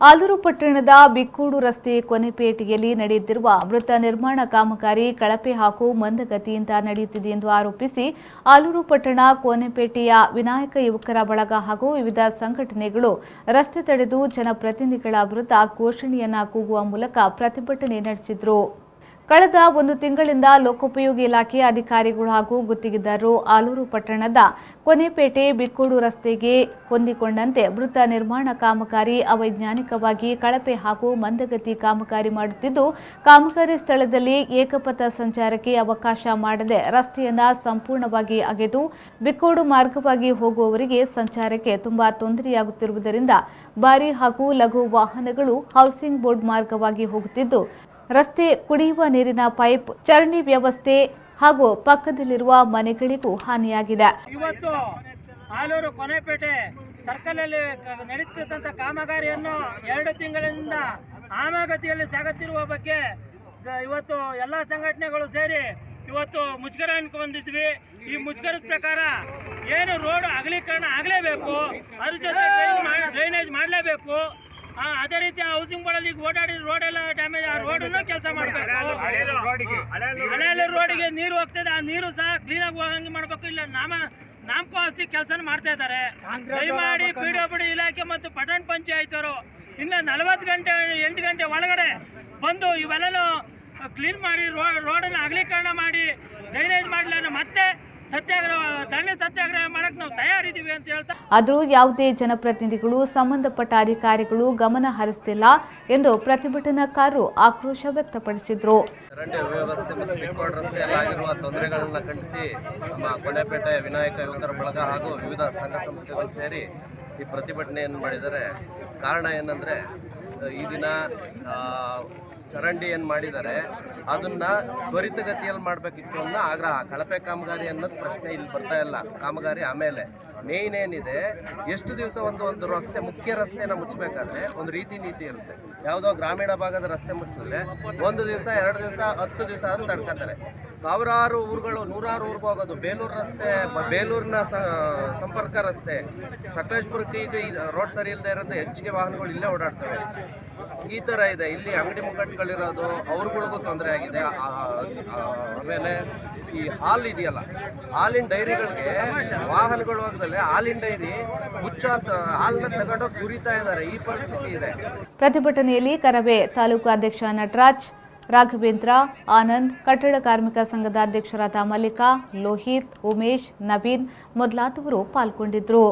ಆಲೂರು ಪಟ್ಟಣದ ಬಿಕ್ಕೂಡು ರಸ್ತೆ ಕೊನೆಪೇಟೆಯಲ್ಲಿ ನಡೆಯುತ್ತಿರುವ ಮೃತ ನಿರ್ಮಾಣ ಕಾಮಗಾರಿ ಕಳಪೆ ಹಾಗೂ ಮಂದಗತಿಯಿಂದ ನಡೆಯುತ್ತಿದೆ ಎಂದು ಆರೋಪಿಸಿ ಆಲೂರು ಪಟ್ಟಣ ಕೊನೆಪೇಟೆಯ ವಿನಾಯಕ ಯುವಕರ ಬಳಗ ಹಾಗೂ ವಿವಿಧ ಸಂಘಟನೆಗಳು ರಸ್ತೆ ತಡೆದು ಜನಪ್ರತಿನಿಧಿಗಳ ವಿರುದ್ಧ ಘೋಷಣೆಯನ್ನ ಕೂಗುವ ಮೂಲಕ ಪ್ರತಿಭಟನೆ ನಡೆಸಿದರು. ಕಳೆದ ಒಂದು ತಿಂಗಳಿಂದ ಲೋಕೋಪಯೋಗಿ ಇಲಾಖೆ ಅಧಿಕಾರಿಗಳು ಹಾಗೂ ಗುತ್ತಿಗೆದಾರರು ಆಲೂರು ಪಟ್ಟಣದ ಕೊನೆಪೇಟೆ ಬಿಕ್ಕೂಡು ರಸ್ತೆಗೆ ಹೊಂದಿಕೊಂಡಂತೆ ಮೃತ ನಿರ್ಮಾಣ ಕಾಮಗಾರಿ ಅವೈಜ್ಞಾನಿಕವಾಗಿ ಕಳಪೆ ಹಾಗೂ ಮಂದಗತಿ ಕಾಮಗಾರಿ ಮಾಡುತ್ತಿದ್ದು, ಕಾಮಗಾರಿ ಸ್ಥಳದಲ್ಲಿ ಏಕಪಥ ಸಂಚಾರಕ್ಕೆ ಅವಕಾಶ ಮಾಡದೆ ರಸ್ತೆಯನ್ನು ಸಂಪೂರ್ಣವಾಗಿ ಅಗೆದು ಬಿಕ್ಕೂಡು ಮಾರ್ಗವಾಗಿ ಹೋಗುವವರಿಗೆ ಸಂಚಾರಕ್ಕೆ ತುಂಬಾ ತೊಂದರೆಯಾಗುತ್ತಿರುವುದರಿಂದ ಭಾರಿ ಹಾಗೂ ಲಘು ವಾಹನಗಳು ಹೌಸಿಂಗ್ ಬೋರ್ಡ್ ಮಾರ್ಗವಾಗಿ ಹೋಗುತ್ತಿದ್ದು, ರಸ್ತೆ, ಕುಡಿಯುವ ನೀರಿನ ಪೈಪ್, ಚರಂಡಿ ವ್ಯವಸ್ಥೆ ಹಾಗೂ ಪಕ್ಕದಲ್ಲಿರುವ ಮನೆಗಳಿಗೂ ಹಾನಿಯಾಗಿದೆ. ಇವತ್ತು ಆಲೂರು ಕೊನೆಪೇಟೆ ಸರ್ಕಲ್ ಅಲ್ಲಿ ನಡೆಯುತ್ತಿದ್ದಂತ ಕಾಮಗಾರಿಯನ್ನು 2 ತಿಂಗಳಿಂದ ಆಮಗತಿಯಲ್ಲಿ ಸಾಗುತ್ತಿರುವ ಬಗ್ಗೆ ಇವತ್ತು ಎಲ್ಲ ಸಂಘಟನೆಗಳು ಸೇರಿ ಇವತ್ತು ಮುಷ್ಕರ ಬಂದಿದ್ವಿ. ಈ ಮುಷ್ಕರದ ಪ್ರಕಾರ ಏನು ರೋಡ್ ಅಗಲೀಕರಣ ಆಗಲೇಬೇಕು, ಅದ್ರ ಜೊತೆ ಡ್ರೈನೇಜ್ ಮಾಡಲೇಬೇಕು. ಅದೇ ರೀತಿ ಹೌಸಿಂಗ್ ಬೋರ್ಡ್ ಅಲ್ಲಿ ಓಡಾಡಿ ರೋಡ್ ಎಲ್ಲ ಡ್ಯಾಮೇಜ್, ಆ ರೋಡ್ ಕೆಲಸ ಮಾಡಬೇಕು. ಹಳೆಯಲ್ಲಿ ರೋಡಿಗೆ ನೀರು ಹೋಗ್ತದೆ, ಆ ನೀರು ಸಹ ಕ್ಲೀನ್ ಆಗಿ ಹೋಗಂಗೆ ಮಾಡಬೇಕು. ಇಲ್ಲ ನಾಮಕೋ ಆಸ್ತಿ ಕೆಲಸ ಮಾಡ್ತಾ ಇದ್ದಾರೆ. ದಯಮಾಡಿ ಪಿಡಬ್ಲ್ಯೂಡಿ ಇಲಾಖೆ ಮತ್ತು ಪಟ್ಟಣ ಪಂಚಾಯತ್ ಅವರು ಇನ್ನು 40 ಗಂಟೆ 8 ಗಂಟೆ ಒಳಗಡೆ ಬಂದು ಇವೆಲ್ಲನೂ ಕ್ಲೀನ್ ಮಾಡಿ ರೋಡನ್ನು ಅಗಲೀಕರಣ ಮಾಡಿ ಡ್ರೈನೇಜ್ ಮಾಡಲಿಲ್ಲ ಮತ್ತೆ ಧರಣಿ ಸತ್ಯಾಗ್ರಹ ಮಾಡಕ್ಕೆ ನಾವು ತಯಾರಿದ್ದೀವಿ ಅಂತ ಹೇಳ್ತಾ, ಆದರೂ ಯಾವುದೇ ಜನಪ್ರತಿನಿಧಿಗಳು ಸಂಬಂಧಪಟ್ಟ ಅಧಿಕಾರಿಗಳು ಗಮನ ಹರಿಸುತ್ತಿಲ್ಲ ಎಂದು ಪ್ರತಿಭಟನಾಕಾರರು ಆಕ್ರೋಶ ವ್ಯಕ್ತಪಡಿಸಿದರು. ಚರಂಡಿ ವ್ಯವಸ್ಥೆ ಮತ್ತು ಬಿಕ್ಕೂಡು ರಸ್ತೆಯಲ್ಲಿ ಆಗಿರುವ ತೊಂದರೆಗಳನ್ನು ಖಂಡಿಸಿ ನಮ್ಮ ಕೊನೆಪೇಟೆ ವಿನಾಯಕ ಯುವಕರ ಬಳಗ ಹಾಗೂ ವಿವಿಧ ಸಂಘ ಸಂಸ್ಥೆಗಳು ಸೇರಿ ಈ ಪ್ರತಿಭಟನೆಯನ್ನು ಮಾಡಿದ್ದಾರೆ. ಕಾರಣ ಏನಂದರೆ, ಈ ದಿನ ಚರಂಡಿ ಏನು ಮಾಡಿದ್ದಾರೆ ಅದನ್ನು ತ್ವರಿತಗತಿಯಲ್ಲಿ ಮಾಡಬೇಕಿತ್ತು ಅನ್ನೋ ಆಗ್ರಹ. ಕಳಪೆ ಕಾಮಗಾರಿ ಅನ್ನೋದು ಪ್ರಶ್ನೆ ಇಲ್ಲಿ ಬರ್ತಾ ಇಲ್ಲ. ಕಾಮಗಾರಿ ಆಮೇಲೆ ಮೇಯ್ನ್ ಏನಿದೆ, ಎಷ್ಟು ದಿವಸ ಒಂದು ರಸ್ತೆ, ಮುಖ್ಯ ರಸ್ತೆನ ಮುಚ್ಚಬೇಕಾದ್ರೆ ಒಂದು ರೀತಿ ನೀತಿ ಇರುತ್ತೆ. ಯಾವುದೋ ಗ್ರಾಮೀಣ ಭಾಗದ ರಸ್ತೆ ಮುಚ್ಚಿದ್ರೆ 1 ದಿವಸ 2 ದಿವಸ 10 ದಿವಸ ಆದರೂ ತಡ್ಕೊತಾರೆ. ಸಾವಿರಾರು ಊರುಗಳು, 100 ಊರಿಗೆ ಹೋಗೋದು. ಬೇಲೂರು ರಸ್ತೆ, ಬೇಲೂರಿನ ಸಂಪರ್ಕ ರಸ್ತೆ, ಸಕಲೇಶ್ಪುರಕ್ಕೆ ಈಗ ರೋಡ್ ಸರಿ ಇಲ್ಲದೆ ಇರೋದು ಹೆಚ್ಚಿಗೆ ವಾಹನಗಳು ಇಲ್ಲೇ ಓಡಾಡ್ತವೆ. ಈ ಥರ ಇದೆ. ಇಲ್ಲಿ ಅಂಗಡಿ ಮುಗ್ಗಟ್ಟುಗಳಿರೋದು ಅವ್ರುಗಳಿಗೂ ತೊಂದರೆ ಆಗಿದೆ. ಆಮೇಲೆ ಈ ಹಾಲು ಇದೆಯಲ್ಲ, ಹಾಲಿನ ಡೈರಿಗಳಿಗೆ ವಾಹನಗಳು ಹೋಗದಲ್ಲೇ ಹಾಲಿನ ಡೈರಿ ಮುಚ್ಚೋ ಅಂತ ಹಾಲನ್ನ ತಗೊಂಡೋಗಿ ಸುರಿತಾ ಇದ್ದಾರೆ. ಈ ಪರಿಸ್ಥಿತಿ ಇದೆ. ಪ್ರತಿಭಟನೆಯಲ್ಲಿ ಕರವೇ ತಾಲೂಕು ಅಧ್ಯಕ್ಷ ನಟರಾಜ್, ರಾಘವೇಂದ್ರ, ಆನಂದ್, ಕಟ್ಟಡ ಕಾರ್ಮಿಕ ಸಂಘದ ಅಧ್ಯಕ್ಷರಾದ ಮಲ್ಲಿಕಾ, ಲೋಹಿತ್, ಉಮೇಶ್, ನವೀನ್ ಮೊದಲಾದವರು ಪಾಲ್ಗೊಂಡಿದ್ದರು.